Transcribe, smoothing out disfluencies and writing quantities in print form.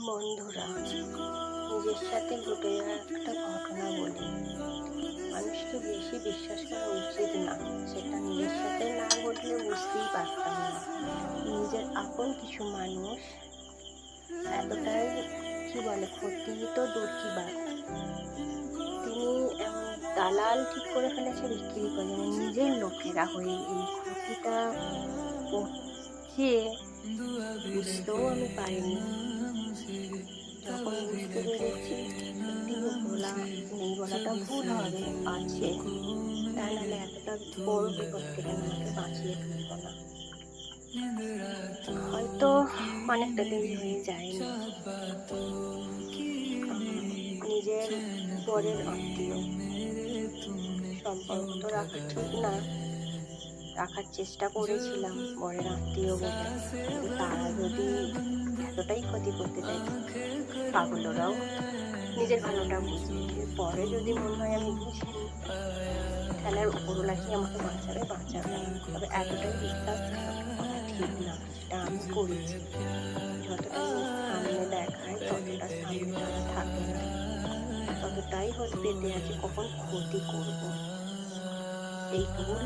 বন্ধুরা, নিজের সাথে ঘটে যাওয়া একটা ঘটনা বলি। মানুষকে বেশি বিশ্বাস করা উচিত না। সেটা নিজের সাথে না ঘটলে বুঝতেই পারতাম না। নিজের আপন কিছু মানুষ এতটাই ক্ষতি তো দূর কি বাদ, তিনি এমন দালাল ঠিক করে ফেলেছে বিক্রি করে, নিজের লোকেরা হয়ে এই ক্ষতিটা করছে। বুঝতেও আমি পারিনি। যখন বুঝতে পেরেছি, সত্যি বলা নেই বলাটা ভুল হবে, আছে। তা নাহলে এতটা বড় বিপদ থেকে আমাকে বাঁচিয়ে তুলবো না। হয়তো অনেকটা দেরি হয়ে যায়নি। নিজের বরের আত্মীয়, সম্পর্ক তো রাখা ঠিক না, রাখার চেষ্টা করেছিলাম বরের আত্মীয় বলে, কিন্তু তারা যদি এতটাই ক্ষতি করতে চাই, পাগলরাও নিজের ভালোটা বুঝে। পরে যদি মনে হয় আমি বুঝিনি, তাহলে আর উপরওয়ালা কি আমাকে বাঁচাবে না। তবে এতটাই বিশ্বাস করা ঠিক না, সেটা আমি করেছি। যতটা সামনে দেখায় ততটা সামনে তারা থাকে না, ততটাই পেতে আছে কখন ক্ষতি করবো। এই ভুল